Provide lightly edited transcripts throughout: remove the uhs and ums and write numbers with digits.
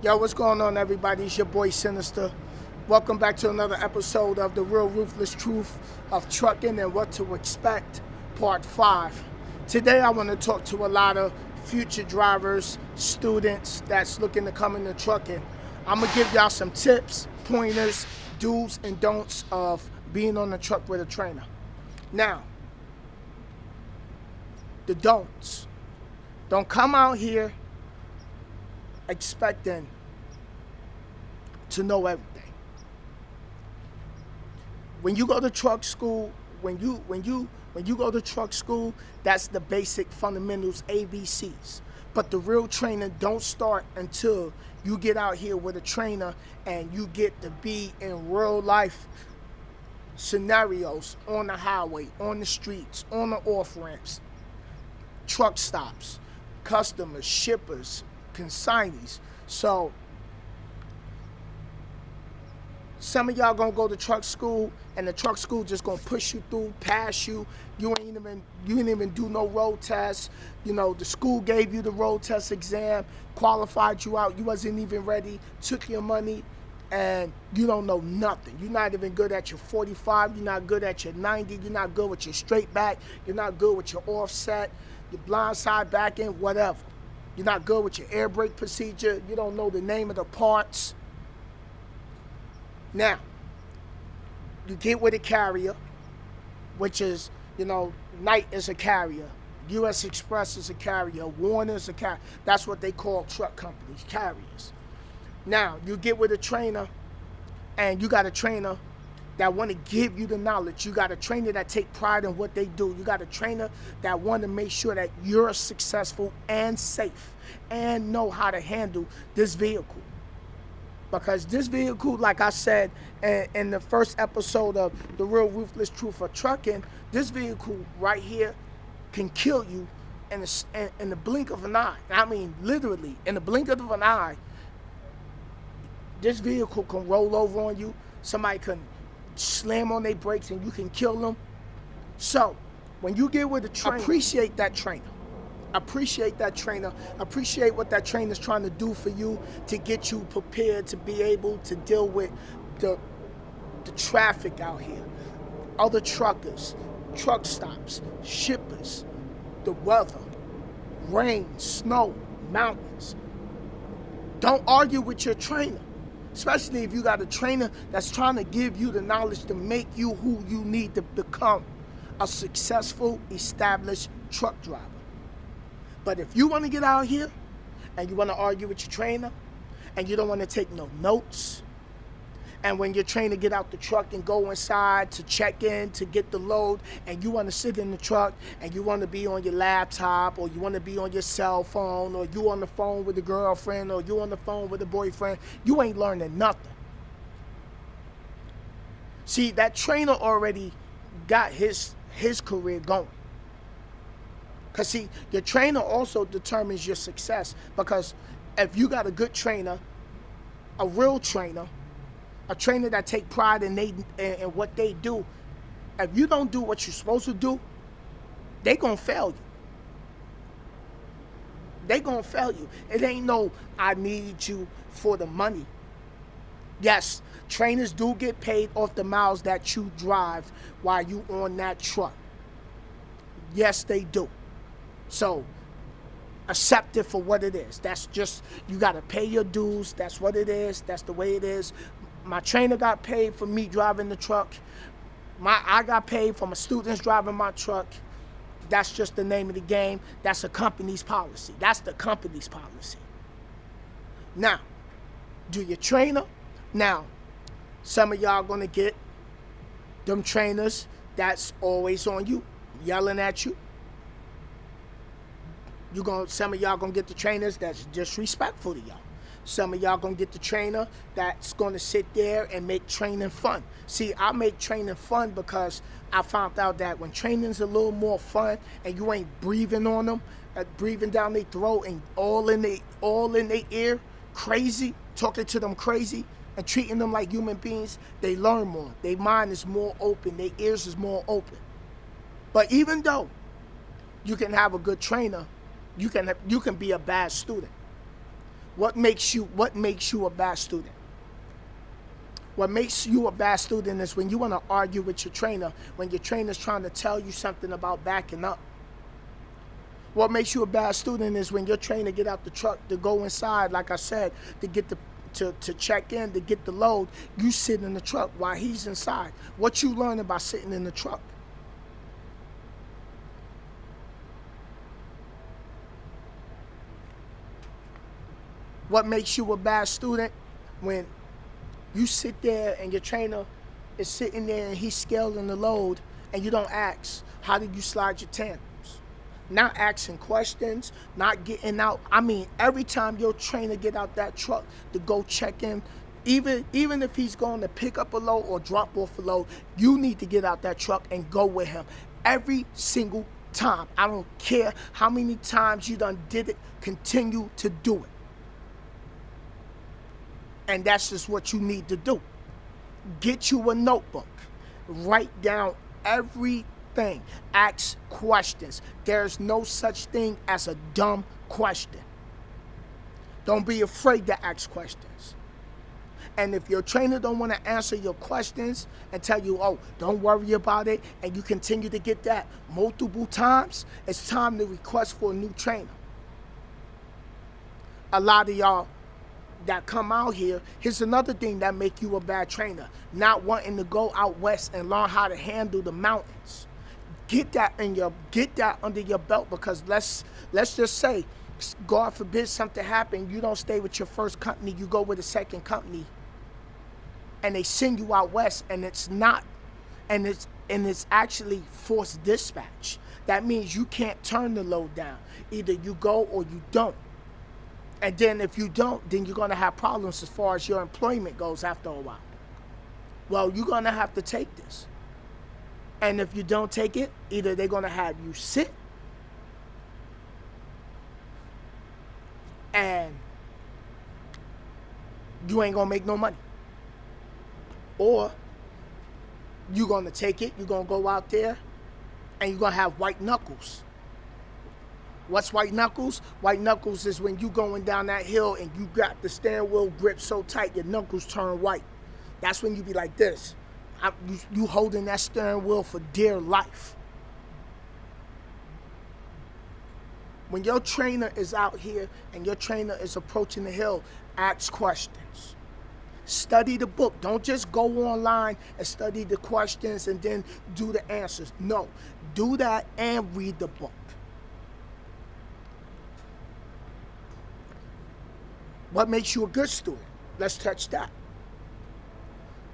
Yo, what's going on, everybody? It's your boy Sinister. Welcome back to another episode of the real ruthless truth of trucking and what to expect, part 5. Today I want to talk to a lot of future drivers, students that's looking to come into trucking. I'm going to give y'all some tips, pointers, do's and don'ts of being on the truck with a trainer. Now, the don'ts. Don't come out here expecting to know everything. When you go to truck school, when you go to truck school, that's the basic fundamentals, ABCs. But the real training don't start until you get out here with a trainer and you get to be in real life scenarios on the highway, on the streets, on the off ramps, truck stops, customers, shippers, consignees. So some of y'all gonna go to truck school and the truck school just gonna push you through, pass you. You ain't even do no road tests. You know, the school gave you the road test exam, qualified you out. You wasn't even ready, took your money, and you don't know nothing. You're not even good at your 45. You're not good at your 90. You're not good with your straight back. You're not good with your offset, your blind side, back end, whatever. You're not good with your air brake procedure. You don't know the name of the parts. Now, you get with a carrier, which is, Knight is a carrier, U.S. Express is a carrier, Warner is a carrier. That's what they call truck companies, carriers. Now, you get with a trainer, and you got a trainer that want to give you the knowledge. You got a trainer that take pride in what they do. You got a trainer that want to make sure that you're successful and safe and know how to handle this vehicle. Because this vehicle, like I said in the first episode of The Real Ruthless Truth of Trucking, this vehicle right here can kill you in the blink of an eye. I mean, literally, in the blink of an eye, this vehicle can roll over on you. Somebody can slam on their brakes and you can kill them. So, when you get with a trainer, appreciate that trainer. Appreciate that trainer. Appreciate what that trainer is trying to do for you to get you prepared to be able to deal with the traffic out here. Other truckers, truck stops, shippers, the weather, rain, snow, mountains. Don't argue with your trainer, especially if you got a trainer that's trying to give you the knowledge to make you who you need to become, a successful, established truck driver. But if you want to get out here and you want to argue with your trainer and you don't want to take no notes, and when your trainer get out the truck and go inside to check in to get the load, and you want to sit in the truck and you want to be on your laptop, or you want to be on your cell phone, or you on the phone with a girlfriend, or you on the phone with a boyfriend, you ain't learning nothing. See, that trainer already got his career going. Because, see, your trainer also determines your success. Because if you got a good trainer, a real trainer, a trainer that take pride in what they do, if you don't do what you're supposed to do, they going to fail you. They going to fail you. It ain't no, I need you for the money. Yes, trainers do get paid off the miles that you drive while you on that truck. Yes, they do. So, accept it for what it is. That's just, you got to pay your dues. That's what it is. That's the way it is. My trainer got paid for me driving the truck. I got paid for my students driving my truck. That's just the name of the game. That's a company's policy. That's the company's policy. Now, do your trainer. Now, some of y'all going to get them trainers that's always on you, yelling at you. Some of y'all gonna get the trainers that's disrespectful to y'all. Some of y'all gonna get the trainer that's gonna sit there and make training fun. See, I make training fun because I found out that when training's a little more fun and you ain't breathing on them, breathing down their throat and all in their ear, crazy, talking to them crazy and treating them like human beings, they learn more. Their mind is more open. Their ears is more open. But even though you can have a good trainer, you can be a bad student. What makes you a bad student? What makes you a bad student is when you want to argue with your trainer, when your trainer's trying to tell you something about backing up. What makes you a bad student is when your trainer get out the truck to go inside, like I said, to get the to check in, to get the load, you sit in the truck while he's inside. What you learning by sitting in the truck? What makes you a bad student? When you sit there and your trainer is sitting there and he's scaling the load and you don't ask, how did you slide your tandems? Not asking questions, not getting out. I mean, every time your trainer get out that truck to go check in, even if he's going to pick up a load or drop off a load, you need to get out that truck and go with him. Every single time. I don't care how many times you done did it, continue to do it. And that's just what you need to do. Get you a notebook. Write down everything. Ask questions. There's no such thing as a dumb question. Don't be afraid to ask questions. And if your trainer don't want to answer your questions and tell you, oh, don't worry about it, and you continue to get that multiple times, it's time to request for a new trainer. A lot of y'all that come out here, here's another thing that make you a bad trainer: not wanting to go out west and learn how to handle the mountains. Get that under your belt, because let's just say, God forbid something happen, you don't stay with your first company, you go with a second company, and they send you out west, and it's actually forced dispatch. That means you can't turn the load down. Either you go or you don't. And then if you don't, then you're going to have problems as far as your employment goes after a while. Well, you're going to have to take this. And if you don't take it, either they're going to have you sit and you ain't going to make no money. Or you're going to take it, you're going to go out there, and you're going to have white knuckles. What's white knuckles? White knuckles is when you going down that hill and you got the steering wheel grip so tight your knuckles turn white. That's when you be like this. You holding that steering wheel for dear life. When your trainer is out here and your trainer is approaching the hill, ask questions. Study the book. Don't just go online and study the questions and then do the answers. No, do that and read the book. What makes you a good student? Let's touch that.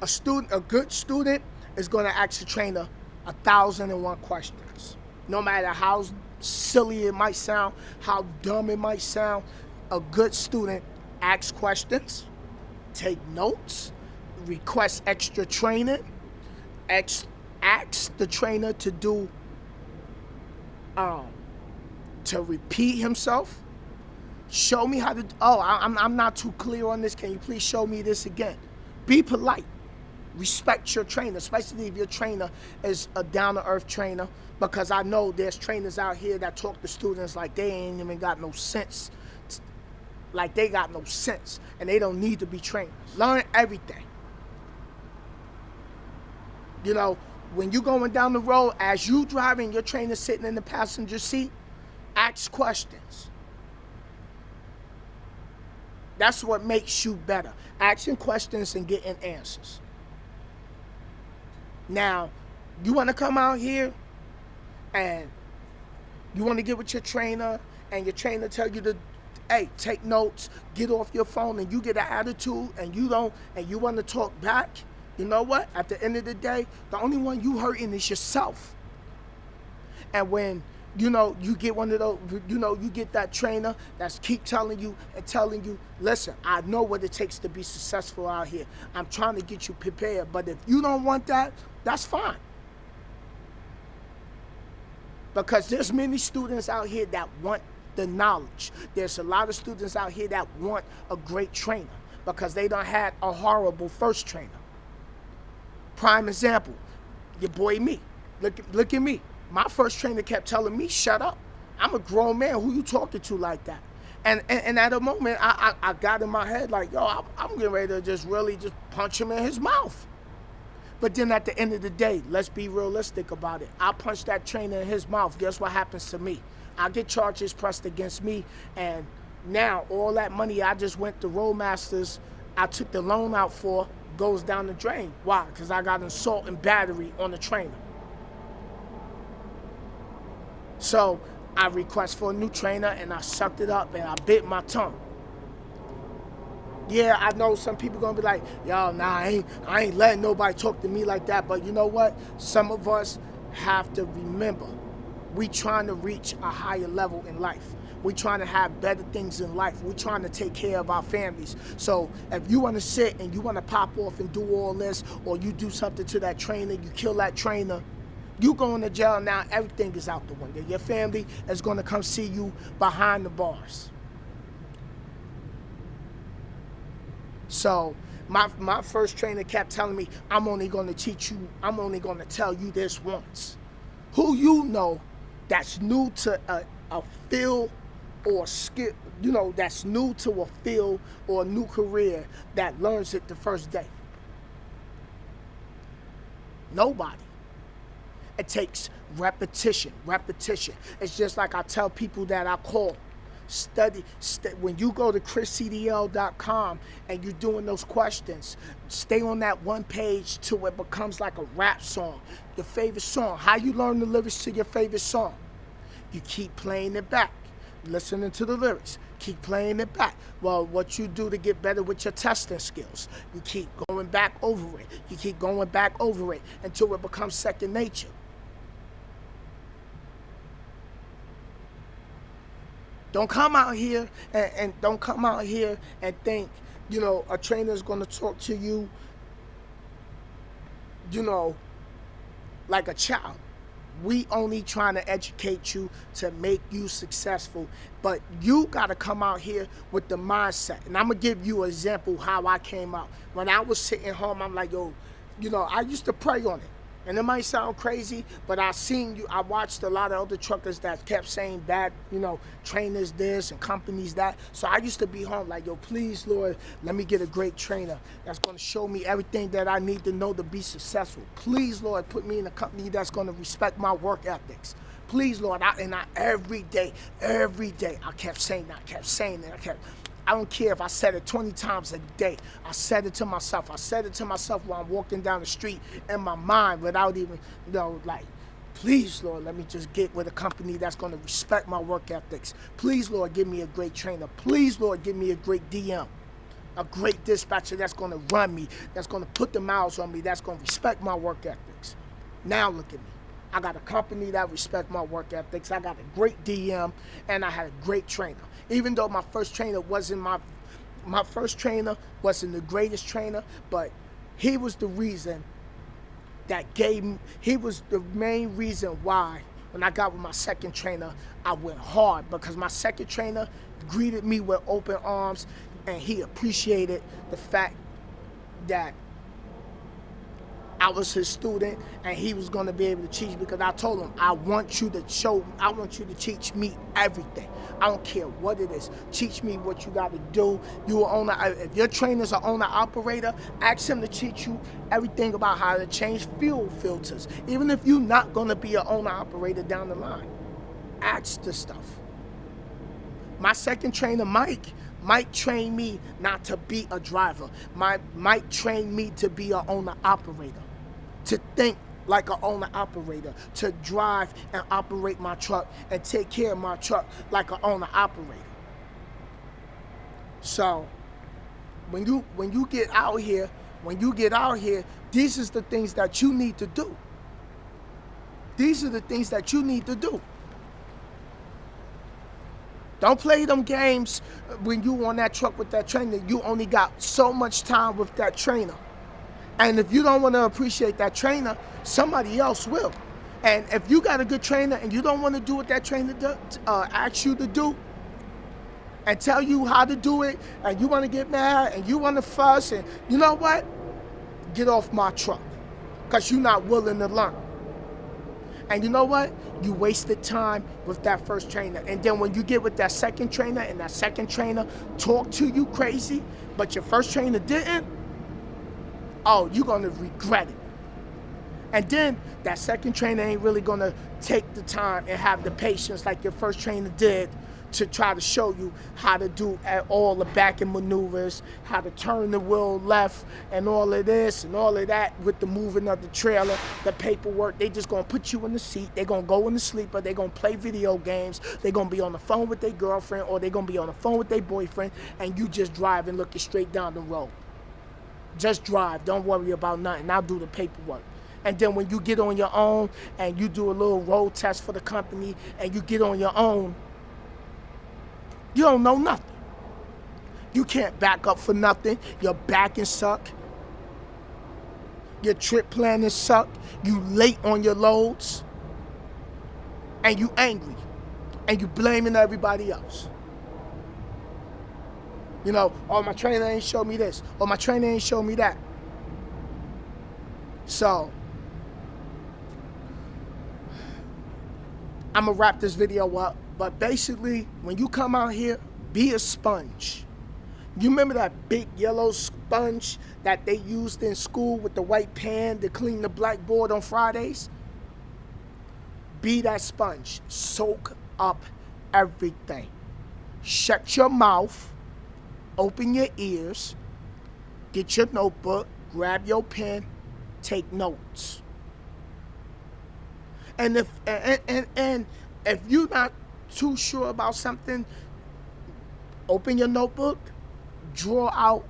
A good student is going to ask the trainer 1,001 questions. No matter how silly it might sound, how dumb it might sound, a good student asks questions, take notes, request extra training, ask the trainer to do, to repeat himself. Show me how to, I'm not too clear on this. Can you please show me this again? Be polite. Respect your trainer, especially if your trainer is a down-to-earth trainer, because I know there's trainers out here that talk to students like they ain't even got no sense. Like they got no sense, and they don't need to be trained. Learn everything. You know, when you going down the road, as you driving, your trainer sitting in the passenger seat, ask questions. That's what makes you better. Asking questions and getting answers. Now, you want to come out here and you want to get with your trainer and your trainer tell you to, hey, take notes, get off your phone, and you get an attitude and you want to talk back. You know what? At the end of the day, the only one you hurting is yourself. And when you get one of those, you get that trainer that's keep telling you, listen, I know what it takes to be successful out here. I'm trying to get you prepared. But if you don't want that, that's fine. Because there's many students out here that want the knowledge. There's a lot of students out here that want a great trainer because they done had a horrible first trainer. Prime example, your boy me. Look at me. My first trainer kept telling me, shut up. I'm a grown man. Who you talking to like that? And at a moment, I got in my head like, yo, I'm getting ready to just really just punch him in his mouth. But then at the end of the day, let's be realistic about it. I punch that trainer in his mouth. Guess what happens to me? I get charges pressed against me, and now all that money I just went to Roadmasters, I took the loan out for, goes down the drain. Why? Because I got assault and battery on the trainer. So I request for a new trainer, and I sucked it up, and I bit my tongue. Yeah, I know some people gonna be like, yo, nah, I ain't letting nobody talk to me like that. But you know what? Some of us have to remember, we trying to reach a higher level in life. We trying to have better things in life. We trying to take care of our families. So if you want to sit and you want to pop off and do all this, or you do something to that trainer, you kill that trainer, you going to jail now, everything is out the window. Your family is going to come see you behind the bars. So my first trainer kept telling me, I'm only going to teach you, I'm only going to tell you this once. Who you know that's new to a field or skill, you know, that's new to a field or a new career that learns it the first day? Nobody. It takes repetition. It's just like I tell people that I call, when you go to chriscdl.com and you're doing those questions, stay on that one page till it becomes like a rap song. Your favorite song. How you learn the lyrics to your favorite song? You keep playing it back, listening to the lyrics, keep playing it back. Well, what you do to get better with your testing skills, you keep going back over it. You keep going back over it until it becomes second nature. Don't come out here and don't come out here and think, you know, a trainer is going to talk to you, you know, like a child. We only trying to educate you to make you successful, but you got to come out here with the mindset. And I'm going to give you an example how I came out. When I was sitting home, I'm like, yo, you know, I used to pray on it. And it might sound crazy, but I watched a lot of other truckers that kept saying bad, you know, trainers this and companies that. So I used to be home like, yo, please, Lord, let me get a great trainer that's going to show me everything that I need to know to be successful. Please, Lord, put me in a company that's going to respect my work ethics. Please, Lord, every day, I kept saying that, I don't care if I said it 20 times a day. I said it to myself. I said it to myself while I'm walking down the street in my mind without even, you know, like, please, Lord, let me just get with a company that's going to respect my work ethics. Please, Lord, give me a great trainer. Please, Lord, give me a great DM, a great dispatcher that's going to run me, that's going to put the miles on me, that's going to respect my work ethics. Now look at me. I got a company that respects my work ethics. I got a great DM, and I had a great trainer. Even though my first trainer wasn't the greatest trainer, but he was the reason that he was the main reason why when I got with my second trainer, I went hard, because my second trainer greeted me with open arms, and he appreciated the fact that I was his student and he was going to be able to teach, because I told him, I want you to teach me everything. I don't care what it is. Teach me what you got to do. If your trainer's an owner operator, ask him to teach you everything about how to change fuel filters. Even if you're not going to be an owner operator down the line, ask the stuff. My second trainer, Mike trained me not to be a driver. Mike trained me to be an owner operator, to think like an owner operator, to drive and operate my truck and take care of my truck like an owner operator. So when you get out here, these is the things that you need to do. These are the things that you need to do. Don't play them games when you on that truck with that trainer. You only got so much time with that trainer. And if you don't want to appreciate that trainer, somebody else will. And if you got a good trainer and you don't want to do what that trainer asks you to do and tell you how to do it, and you want to get mad and you want to fuss, and you know what? Get off my truck, because you're not willing to learn. And you know what? You wasted time with that first trainer. And then when you get with that second trainer and that second trainer talk to you crazy, but your first trainer didn't, oh, you're gonna regret it. And then that second trainer ain't really gonna take the time and have the patience like your first trainer did to try to show you how to do all the backing maneuvers, how to turn the wheel left and all of this and all of that with the moving of the trailer, the paperwork. They just gonna put you in the seat, they gonna go in the sleeper, they gonna play video games, they gonna be on the phone with their girlfriend or they gonna be on the phone with their boyfriend, and you just driving looking straight down the road. Just drive, don't worry about nothing, I'll do the paperwork. And then when you get on your own and you do a little road test for the company and you get on your own, you don't know nothing. You can't back up for nothing. Your backing suck. Your trip planning suck. You late on your loads. And you angry. And you blaming everybody else. You know, oh, my trainer ain't show me this. Or my trainer ain't show me that. So, I'm going to wrap this video up. But basically, when you come out here, be a sponge. You remember that big yellow sponge that they used in school with the white pan to clean the blackboard on Fridays? Be that sponge. Soak up everything. Shut your mouth. Open your ears. Get your notebook. Grab your pen. Take notes. And if you're not too sure about something, open your notebook, draw out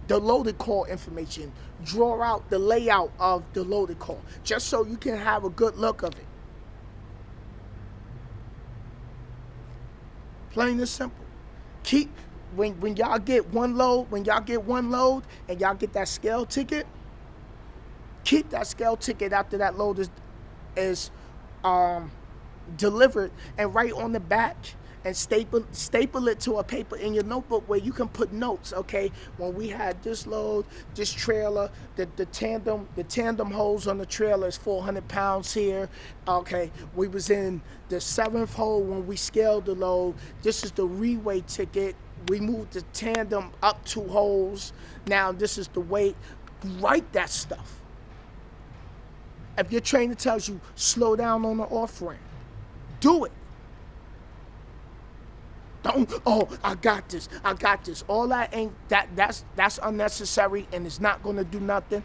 the loaded call information, draw out the layout of the loaded call, just so you can have a good look of it. Plain and simple. Keep, when y'all get one load, and y'all get that scale ticket, keep that scale ticket after that load is delivered, and write on the back and staple it to a paper in your notebook where you can put notes. Okay, when we had this load, this trailer, the tandem hose on the trailer is 400 pounds here. Okay, we was in the 7th hole when we scaled the load. This is the reweigh ticket. We moved the tandem up 2 holes. Now this is the weight. Write that stuff. If your trainer tells you slow down on the off ramp, do it. Don't, oh, I got this. All that ain't, that's unnecessary and it's not gonna do nothing.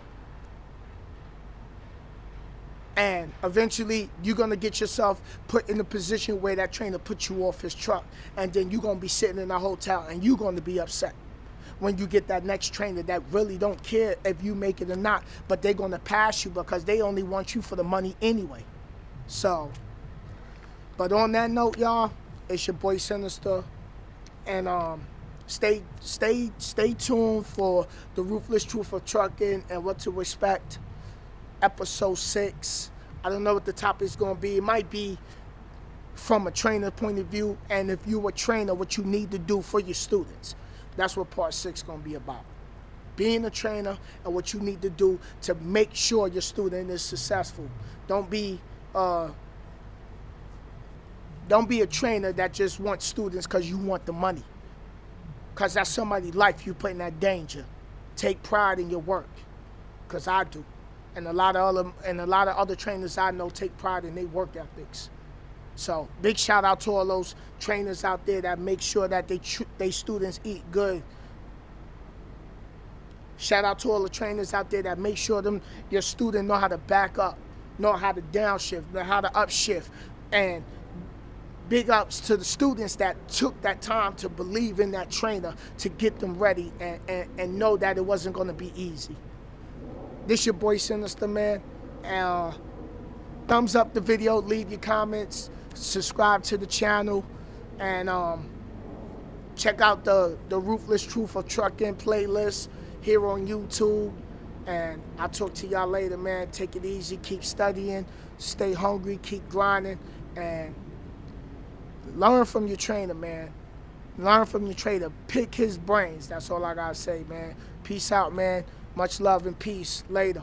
And eventually you're gonna get yourself put in a position where that trainer puts you off his truck, and then you're gonna be sitting in a hotel and you're gonna be upset when you get that next trainer that really don't care if you make it or not, but they're gonna pass you because they only want you for the money anyway. So, but on that note, y'all, it's your boy Sinnizter, and stay tuned for the Ruthless Truth of Trucking and What to Expect, episode 6. I don't know what the topic's gonna be. It might be from a trainer point of view, and if you're a trainer, what you need to do for your students. That's what part 6 gonna be about. Being a trainer and what you need to do to make sure your student is successful. Don't be a trainer that just wants students because you want the money. Because that's somebody's life you put in that danger. Take pride in your work, because I do. And a lot of other trainers I know take pride in their work ethics. So big shout out to all those trainers out there that make sure that they students eat good. Shout out to all the trainers out there that make sure your student know how to back up, know how to downshift, know how to upshift. And big ups to the students that took that time to believe in that trainer to get them ready and know that it wasn't going to be easy. This your boy Sinnizter, man. Thumbs up the video, leave your comments, subscribe to the channel, and check out the Ruthless Truth of Trucking playlist here on YouTube. And I'll talk to y'all later, man. Take it easy, keep studying, stay hungry, keep grinding, and learn from your trainer, man. Learn from your trainer. Pick his brains. That's all I gotta say, man. Peace out, man. Much love and peace. Later.